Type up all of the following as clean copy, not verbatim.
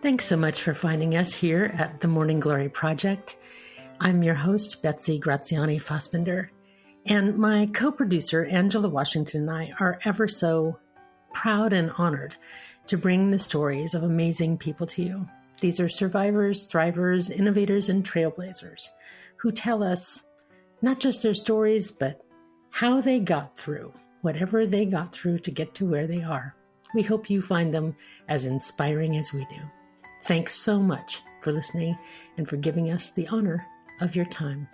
Thanks so much for finding us here at the Morning Glory Project. I'm your host, Betsy Graziani Fassbender, and my co-producer, Angela Washington, and I are ever so proud and honored to bring the stories of amazing people to you. These are survivors, thrivers, innovators, and trailblazers who tell us not just their stories, but how they got through whatever they got through to get to where they are. We hope you find them as inspiring as we do. Thanks so much for listening and for giving us the honor of your time.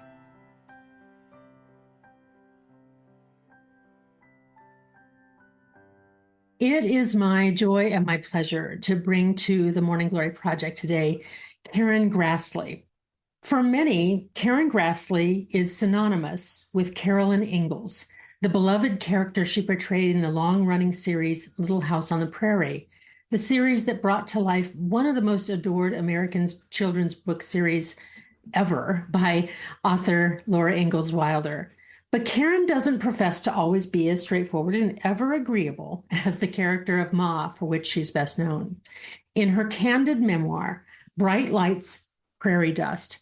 It is my joy and my pleasure to bring to the Morning Glory Project today Karen Grassle. For many, Karen Grassle is synonymous with Caroline Ingalls, the beloved character she portrayed in the long-running series Little House on the Prairie, the series that brought to life one of the most adored American children's book series ever by author Laura Ingalls Wilder. But Karen doesn't profess to always be as straightforward and ever agreeable as the character of Ma, for which she's best known. In her candid memoir, Bright Lights, Prairie Dust,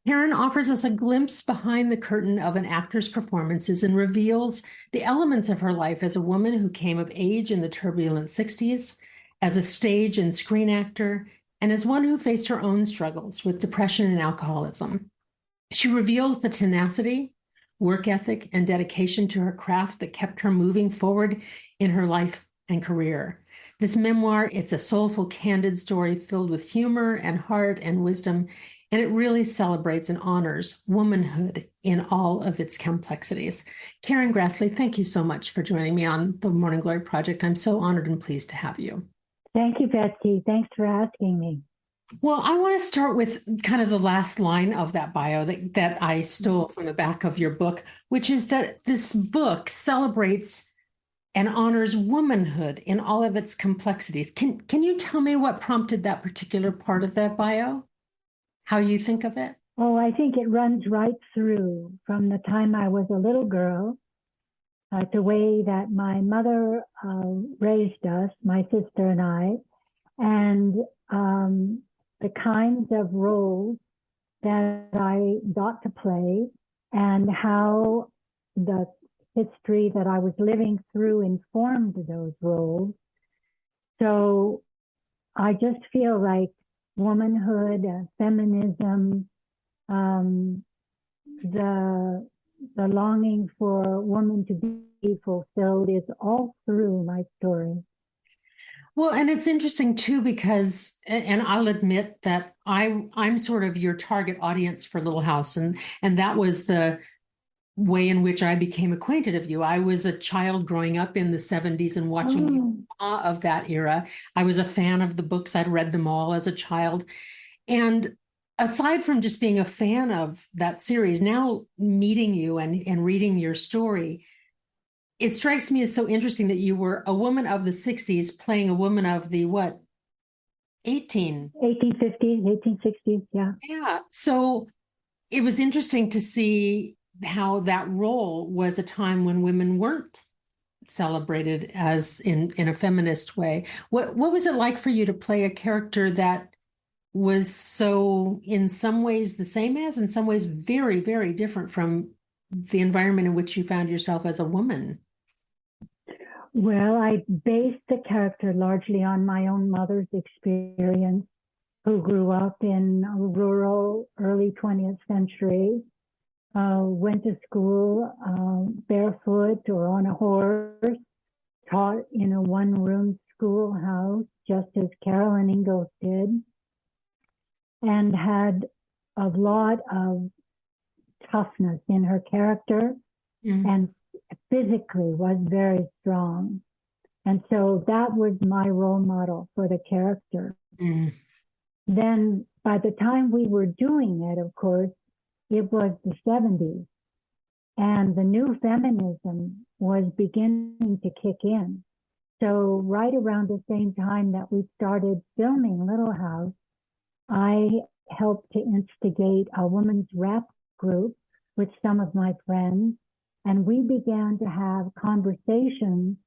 Karen offers us a glimpse behind the curtain of an actor's performances and reveals the elements of her life as a woman who came of age in the turbulent 60s, as a stage and screen actor, and as one who faced her own struggles with depression and alcoholism. She reveals the tenacity, work ethic, and dedication to her craft that kept her moving forward in her life and career. This memoir, it's a soulful, candid story filled with humor and heart and wisdom, and it really celebrates and honors womanhood in all of its complexities. Karen Grassle, thank you so much for joining me on the Morning Glory Project. I'm so honored and pleased to have you. Thank you, Betsy. Thanks for asking me. Well, I want to start with kind of the last line of that bio that I stole from the back of your book, which is that this book celebrates and honors womanhood in all of its complexities. Can you tell me what prompted that particular part of that bio? How you think of it? Oh, I think it runs right through from the time I was a little girl, the way that my mother raised us, my sister and I, and the kinds of roles that I got to play and how the history that I was living through informed those roles. So I just feel like womanhood, feminism, the longing for woman to be fulfilled is all through my story. Well, and it's interesting too, because, and I'll admit that I'm sort of your target audience for Little House, and that was the way in which I became acquainted with you. I was a child growing up in the 70s and watching of that era. I was a fan of the books. I'd read them all as a child. And aside from just being a fan of that series, now meeting you and reading your story, it strikes me as so interesting that you were a woman of the 60s playing a woman of the, what, 18? 1850s, 1860s, yeah. Yeah. So it was interesting to see how that role was a time when women weren't celebrated as in a feminist way. What was it like for you to play a character that was so in some ways the same as, in some ways very, very different from the environment in which you found yourself as a woman? Well, I based the character largely on my own mother's experience, who grew up in a rural early 20th century, went to school barefoot or on a horse, taught in a one-room schoolhouse, just as Caroline Ingalls did, and had a lot of toughness in her character, and physically was very strong. And so that was my role model for the character. Then by the time we were doing it, of course, it was the 70s, and the new feminism was beginning to kick in. So right around the same time that we started filming Little House, I helped to instigate a women's rap group with some of my friends, and we began to have conversations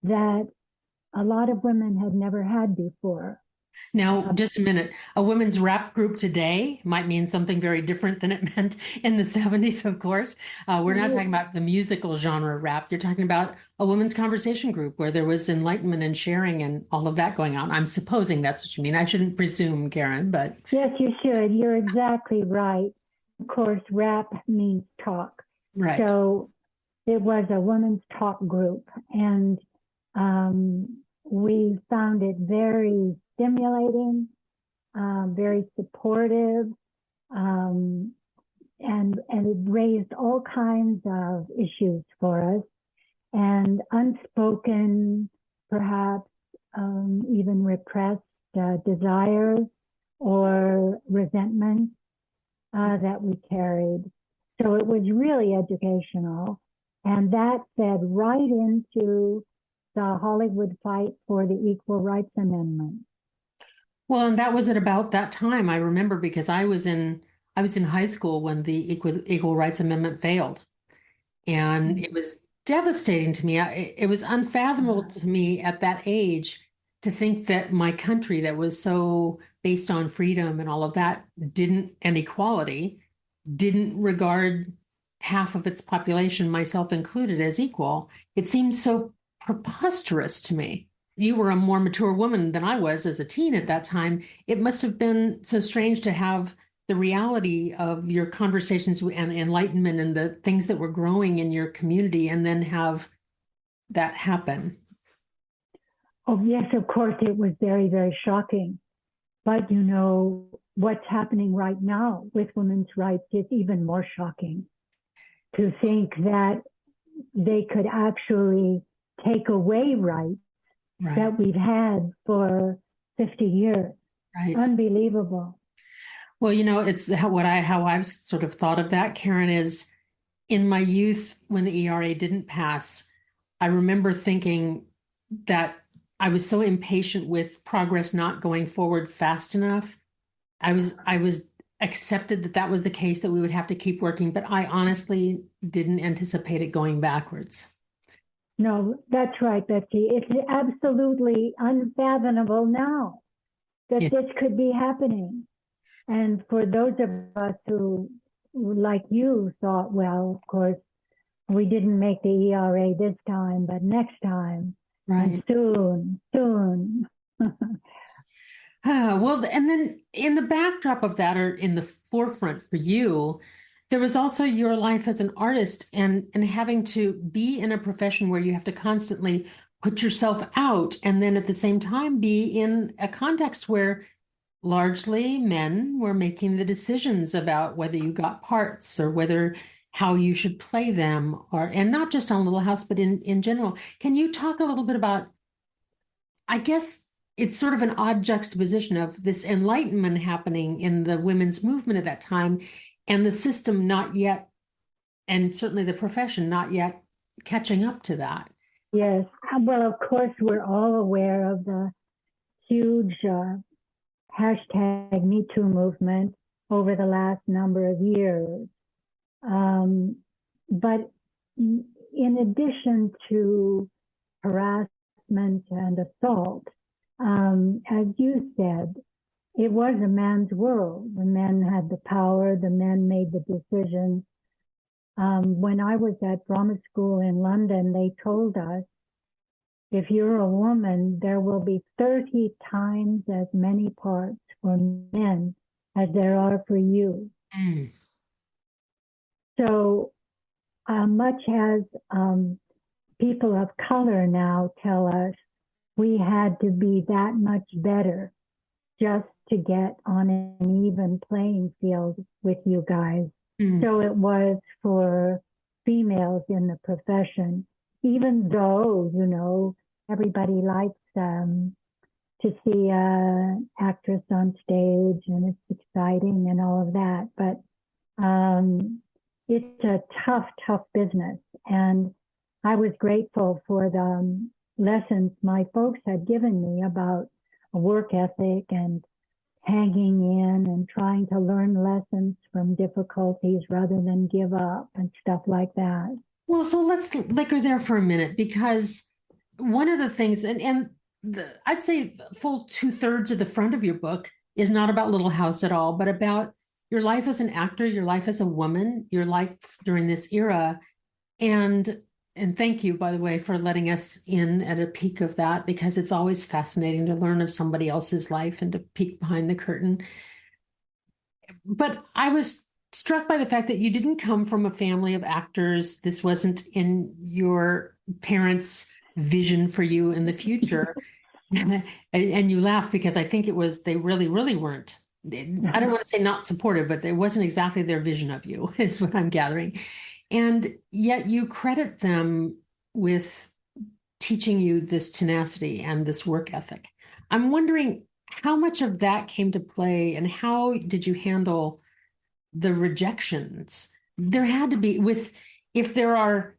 that a lot of women had never had before. Now, just a minute. A women's rap group today might mean something very different than it meant in the 70s, of course. We're not talking about the musical genre rap. You're talking about a women's conversation group where there was enlightenment and sharing and all of that going on. I'm supposing that's what you mean. I shouldn't presume, Karen, but Yes, you should. You're exactly right. Of course, rap means talk. right. So it was a women's talk group, and we found it very stimulating, very supportive, um, and it raised all kinds of issues for us, and unspoken, perhaps even repressed desires or resentment that we carried. So it was really educational. And that fed right into the Hollywood fight for the Equal Rights Amendment. Well, and that was at about that time. I remember because I was in high school when the Equal Rights Amendment failed. And it was devastating to me. It was unfathomable to me at that age to think that my country, that was so based on freedom and all of that, didn't, and equality, didn't regard half of its population, myself included, as equal. It seems so preposterous to me. You were a more mature woman than I was as a teen at that time. It must have been so strange to have the reality of your conversations and enlightenment and the things that were growing in your community and then have that happen. Oh, yes, of course, it was very, very shocking. But you know, what's happening right now with women's rights is even more shocking. To think that they could actually take away rights Right, that we've had for 50 years. right. Unbelievable. Well, it's how I've sort of thought of that, Karen, is in my youth when the ERA didn't pass, I remember thinking that I was so impatient with progress not going forward fast enough. I was accepted that that was the case, that we would have to keep working, but I honestly didn't anticipate it going backwards. No, that's right, Betsy. It's absolutely unfathomable now that Yeah. this could be happening. And for those of us who, like you, thought, well, of course, we didn't make the ERA this time, but next time, and Right. soon, soon. Well, and then in the backdrop of that, or in the forefront for you, there was also your life as an artist and having to be in a profession where you have to constantly put yourself out, and then at the same time be in a context where largely men were making the decisions about whether you got parts or whether how you should play them, or and not just on Little House, but in general. Can you talk a little bit about, I guess it's sort of an odd juxtaposition of this enlightenment happening in the women's movement at that time and the system not yet, and certainly the profession not yet catching up to that. Yes. Well, of course, we're all aware of the huge hashtag Me Too movement over the last number of years. Um, but in addition to harassment and assault, as you said, it was a man's world. The men had the power, the men made the decisions. When I was at drama school in London, they told us if you're a woman, there will be 30 times as many parts for men as there are for you. Mm. So much as people of color now tell us we had to be that much better just to get on an even playing field with you guys. Mm. So it was for females in the profession, even though, you know, everybody likes to see an actress on stage and it's exciting and all of that. But it's a tough, tough business. And I was grateful for the lessons my folks had given me about work ethic and hanging in and trying to learn lessons from difficulties rather than give up and stuff like that. Well, so let's linger there for a minute because one of the things, and I'd say full 2/3 of the front of your book is not about Little House at all, but about your life as an actor, your life as a woman, your life during this era. And thank you, by the way, for letting us in at a peek of that, because it's always fascinating to learn of somebody else's life and to peek behind the curtain. But I was struck by the fact that you didn't come from a family of actors. This wasn't in your parents' vision for you in the future. And you laugh because I think it was, they really, really weren't. I don't want to say not supportive, but it wasn't exactly their vision of you, is what I'm gathering. And yet you credit them with teaching you this tenacity and this work ethic. I'm wondering how much of that came to play and how did you handle the rejections? There had to be, if there are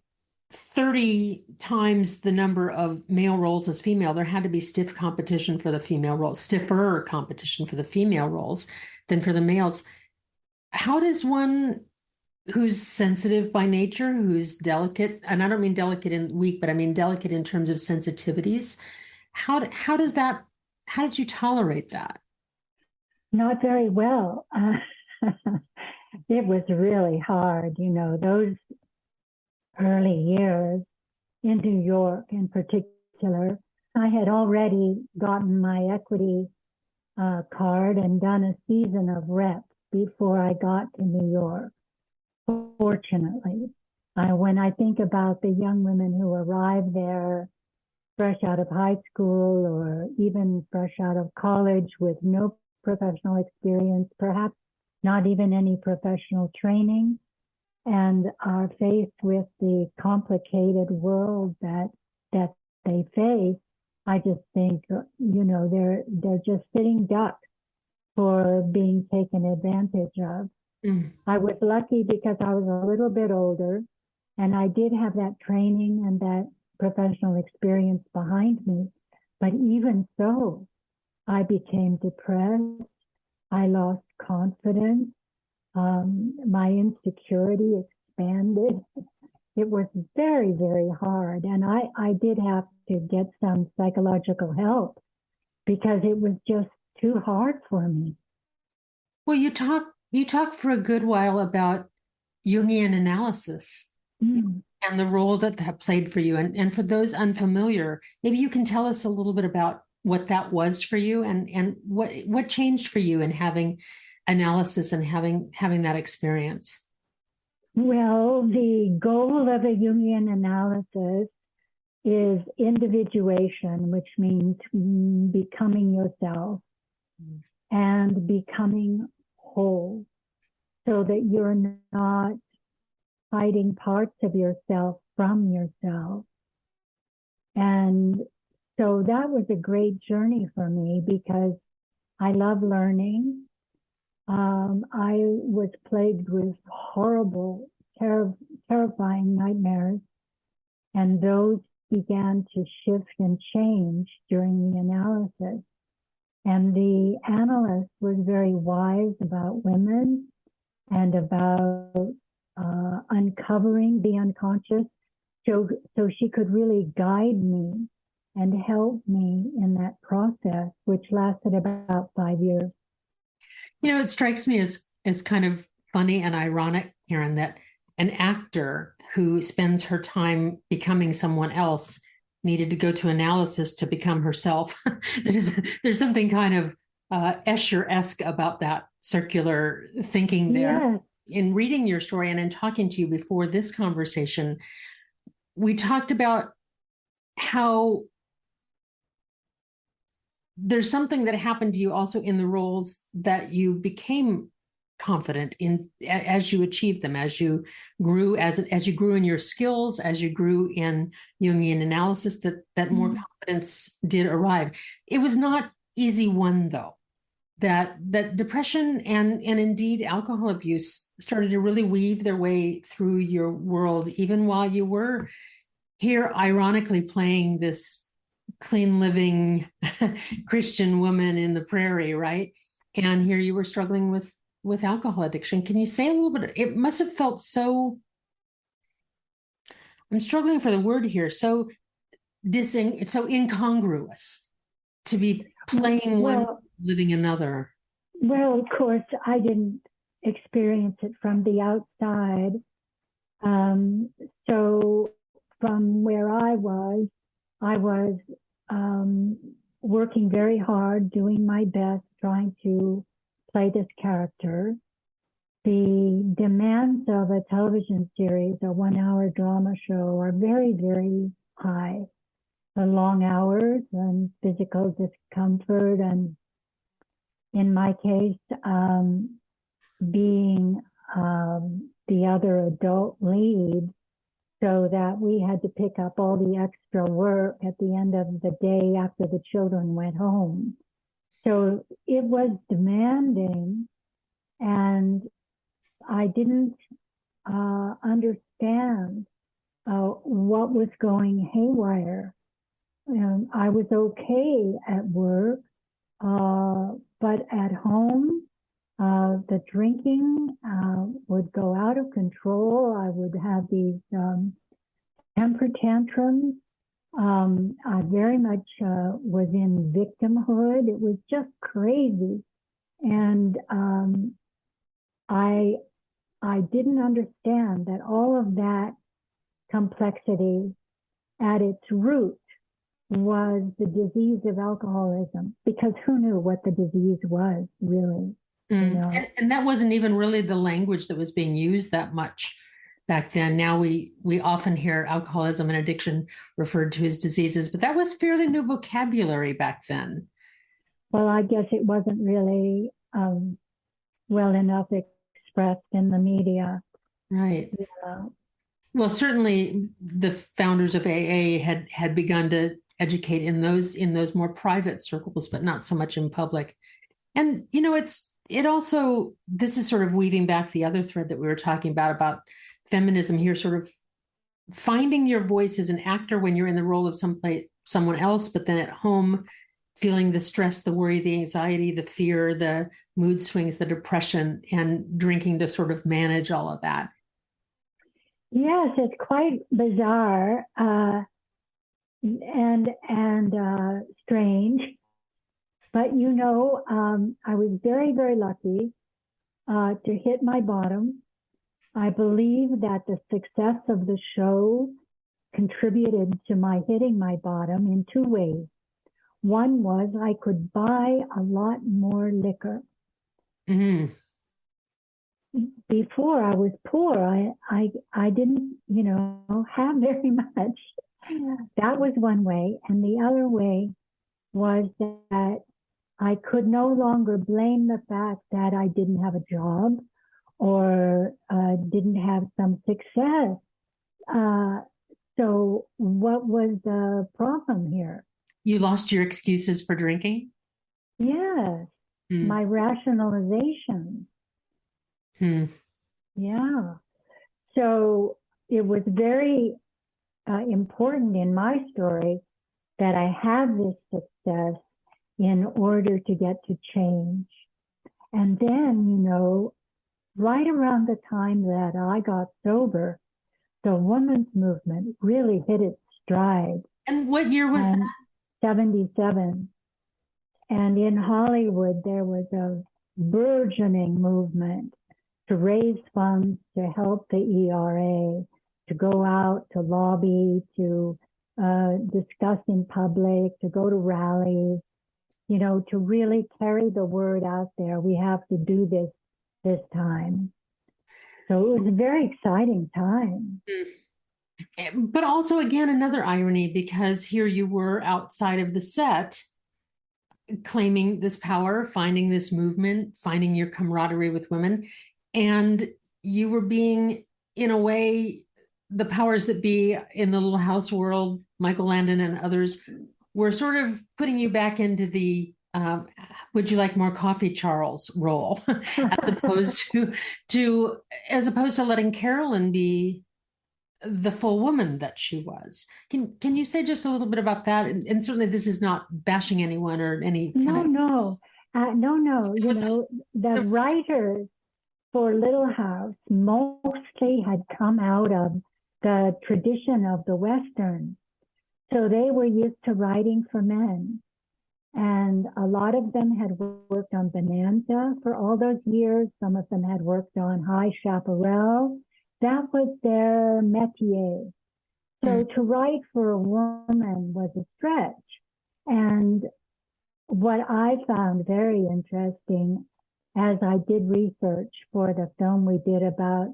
30 times the number of male roles as female, there had to be stiff competition for the female roles, stiffer competition for the female roles than for the males. How does one who's sensitive by nature, who's delicate, and I don't mean delicate and weak, but I mean delicate in terms of sensitivities, how did you tolerate that? Not very well. It was really hard, those early years in New York in particular. I had already gotten my equity card and done a season of reps before I got to New York, fortunately. When I think about the young women who arrive there fresh out of high school or even fresh out of college with no professional experience, perhaps not even any professional training, and are faced with the complicated world that they face, I just think, they're just sitting ducks for being taken advantage of. Mm. I was lucky because I was a little bit older and I did have that training and that professional experience behind me. But even so, I became depressed. I lost confidence. My insecurity expanded. It was very, very hard. And I did have to get some psychological help because it was just too hard for me. Well, you talk for a good while about Jungian analysis and the role that played for you. And for those unfamiliar, maybe you can tell us a little bit about what that was for you and what changed for you in having analysis and having that experience. Well, the goal of a Jungian analysis is individuation, which means becoming yourself and becoming whole, so that you're not hiding parts of yourself from yourself. And so that was a great journey for me because I love learning. I was plagued with horrible, terrifying nightmares, and those began to shift and change during the analysis. And the analyst was very wise about women and about uncovering the unconscious, so she could really guide me and help me in that process, which lasted about 5 years. It strikes me as kind of funny and ironic, Karen, that an actor who spends her time becoming someone else needed to go to analysis to become herself. There's something kind of Escher-esque about that circular thinking there. Yes. In reading your story and in talking to you before this conversation, we talked about how there's something that happened to you also in the roles that you became confident in as you achieved them, as you grew, as you grew in your skills, as you grew in Jungian analysis, that more confidence did arrive. It was not easy one though. That depression and indeed alcohol abuse started to really weave their way through your world, even while you were here ironically playing this clean living Christian woman in the prairie, right? And here you were struggling with alcohol addiction. Can you say a little bit? It must have felt so, I'm struggling for the word here, so incongruous to be playing one, Well, living another? of course, I didn't experience it from the outside. Um, so from where I was um, working very hard, doing my best, trying to play this character. The demands of a television series, a 1 hour drama show, are very, very high. The long hours and physical discomfort, and in my case, being the other adult lead, so that we had to pick up all the extra work at the end of the day after the children went home. So it was demanding, and I didn't understand what was going haywire. I was okay at work, but at home, the drinking would go out of control. I would have these temper tantrums. I very much was in victimhood. It was just crazy. And I didn't understand that all of that complexity at its root was the disease of alcoholism, because who knew what the disease was really, And that wasn't even really the language that was being used that much back then. Now we often hear alcoholism and addiction referred to as diseases, but that was fairly new vocabulary back then. Well, I guess it wasn't really well enough expressed in the media. Right. Yeah. Well, certainly the founders of AA had begun to educate in those more private circles, but not so much in public. And it also, this is sort of weaving back the other thread that we were talking about feminism here, sort of finding your voice as an actor when you're in the role of someone else, but then at home feeling the stress, the worry, the anxiety, the fear, the mood swings, the depression, and drinking to sort of manage all of that. Yes, it's quite bizarre and strange. But I was very, very lucky to hit my bottom. I believe that the success of the show contributed to my hitting my bottom in two ways. One was I could buy a lot more liquor. Mm-hmm. Before I was poor, I didn't, have very much. That was one way. And the other way was that I could no longer blame the fact that I didn't have a job or didn't have some success. So what was the problem here? You lost your excuses for drinking? Yes, Mm. my rationalization. Hmm. Yeah. So it was very important in my story that I have this success in order to get to change. And then, right around the time that I got sober, the women's movement really hit its stride. And what year was that? And 77. And in Hollywood, there was a burgeoning movement to raise funds to help the ERA, to go out, to lobby, to discuss in public, to go to rallies, to really carry the word out there. We have to do this time. So it was a very exciting time. But also, again, another irony, because here you were outside of the set, claiming this power, finding this movement, finding your camaraderie with women, and you were being, in a way, the powers that be in the Little House world, Michael Landon and others, were sort of putting you back into the would you like more coffee, Charles role, as opposed to letting Carolyn be the full woman that she was. Can you say just a little bit about that? And certainly this is not bashing anyone or any kind No, of no, no. The writers for Little House mostly had come out of the tradition of the Western. So they were used to writing for men. And a lot of them had worked on Bonanza for all those years. Some of them had worked on High Chaparral. That was their métier. So to write for a woman was a stretch. And what I found very interesting as I did research for the film we did about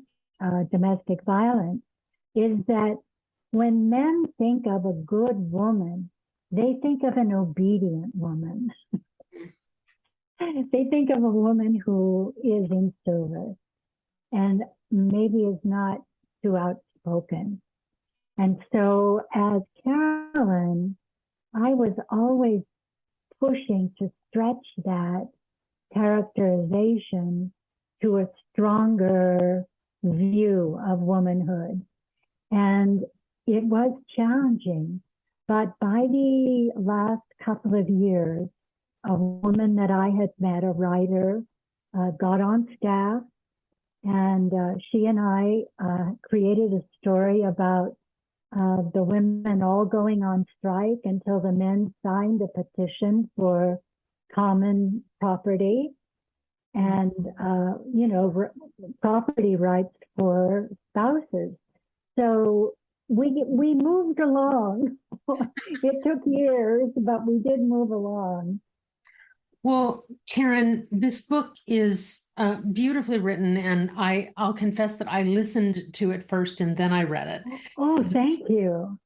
domestic violence is that when men think of a good woman, they think of an obedient woman. They think of a woman who is in service and maybe is not too outspoken. And so as Caroline, I was always pushing to stretch that characterization to a stronger view of womanhood. And it was challenging. But by the last couple of years, a woman that I had met, a writer, got on staff, and she and I created a story about the women all going on strike until the men signed a petition for common property and, property rights for spouses. So we moved along. It took years, but we did move along. Well, Karen, this book is beautifully written, and I'll confess that I listened to it first and then I read it. Oh, thank you.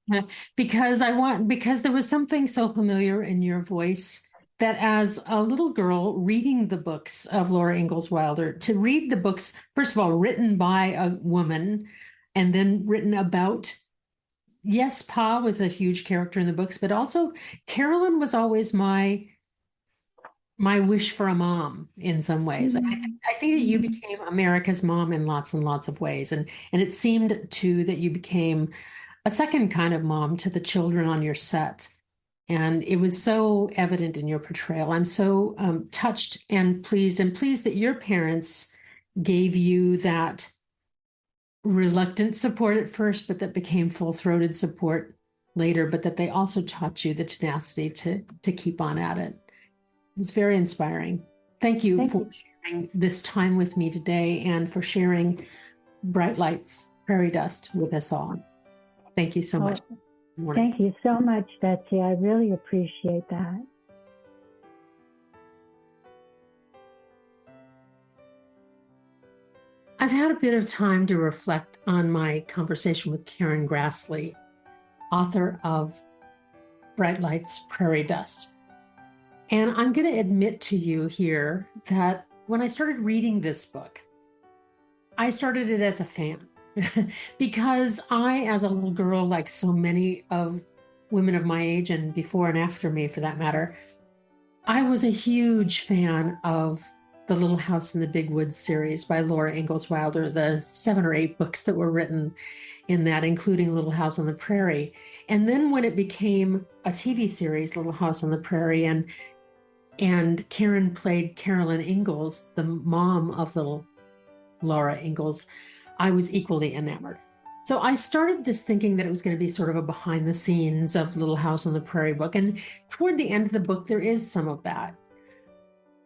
Because there was something so familiar in your voice that as a little girl reading the books of Laura Ingalls Wilder, to read the books, first of all, written by a woman and then written about, yes, Pa was a huge character in the books, but also Caroline was always my wish for a mom in some ways. And I think that you became America's mom in lots and lots of ways. And it seemed too that you became a second kind of mom to the children on your set. And it was so evident in your portrayal. I'm so touched and pleased that your parents gave you that reluctant support at first, but that became full-throated support later, but that they also taught you the tenacity to keep on at it. It's very inspiring. Thank you for sharing this time with me today and for sharing Bright Lights, Prairie Dust with us all. Thank you so much. Thank you so much, Betsy. I really appreciate that. I've had a bit of time to reflect on my conversation with Karen Grassle, author of Bright Lights, Prairie Dust. And I'm going to admit to you here that when I started reading this book, I started it as a fan because I, as a little girl, like so many of women of my age and before and after me for that matter, I was a huge fan of the Little House in the Big Woods series by Laura Ingalls Wilder, the 7 or 8 books that were written in that, including Little House on the Prairie. And then when it became a TV series, Little House on the Prairie, and Karen played Caroline Ingalls, the mom of little Laura Ingalls, I was equally enamored. So I started this thinking that it was going to be sort of a behind the scenes of Little House on the Prairie book. And toward the end of the book, there is some of that.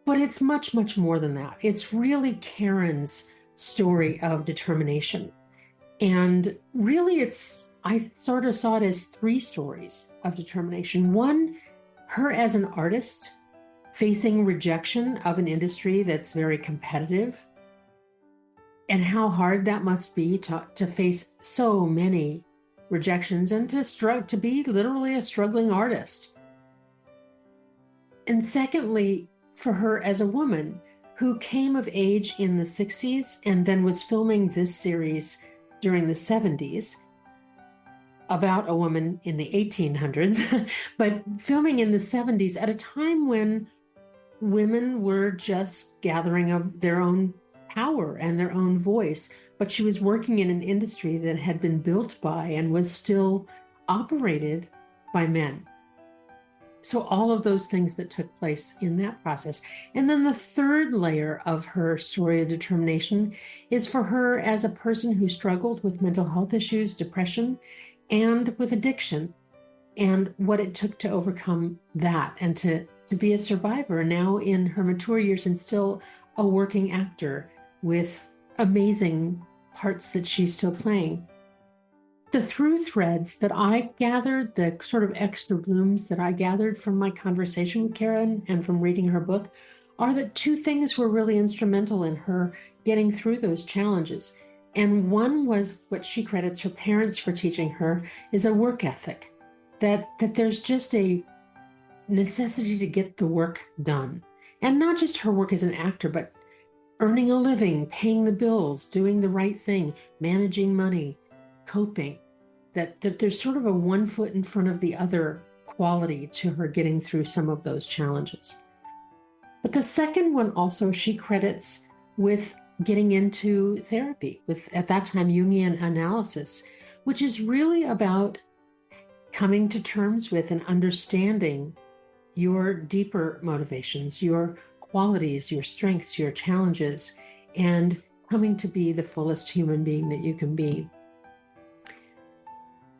But it's much, much more than that. It's really Karen's story of determination. And really, I sort of saw it as 3 stories of determination. One, her as an artist, facing rejection of an industry that's very competitive, and how hard that must be to face so many rejections and to be literally a struggling artist. And secondly, for her as a woman who came of age in the 60s and then was filming this series during the 70s about a woman in the 1800s, but filming in the 70s at a time when women were just gathering of their own power and their own voice, but she was working in an industry that had been built by and was still operated by men. So all of those things that took place in that process. And then the third layer of her story of determination is for her as a person who struggled with mental health issues, depression, and with addiction, and what it took to overcome that and to to be a survivor now in her mature years and still a working actor with amazing parts that she's still playing. The through threads that I gathered, the sort of extra blooms that I gathered from my conversation with Karen and from reading her book, are that two things were really instrumental in her getting through those challenges. And one was what she credits her parents for teaching her is a work ethic, that there's just a necessity to get the work done. And not just her work as an actor, but earning a living, paying the bills, doing the right thing, managing money, coping, that there's sort of a one foot in front of the other quality to her getting through some of those challenges. But the second one also she credits with getting into therapy, with at that time Jungian analysis, which is really about coming to terms with and understanding your deeper motivations, your qualities, your strengths, your challenges, and coming to be the fullest human being that you can be.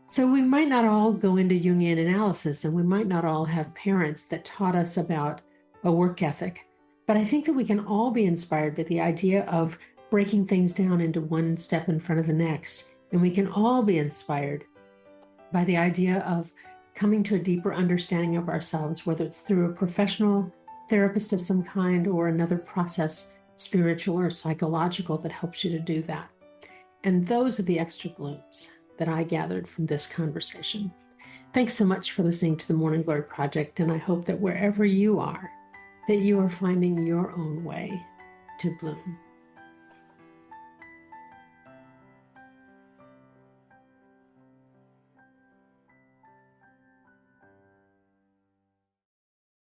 So we might not all go into Jungian analysis, and we might not all have parents that taught us about a work ethic, but I think that we can all be inspired by the idea of breaking things down into one step in front of the next. And we can all be inspired by the idea of coming to a deeper understanding of ourselves, whether it's through a professional therapist of some kind or another process, spiritual or psychological, that helps you to do that. And those are the extra blooms that I gathered from this conversation. Thanks so much for listening to the Morning Glory Project, and I hope that wherever you are, that you are finding your own way to bloom.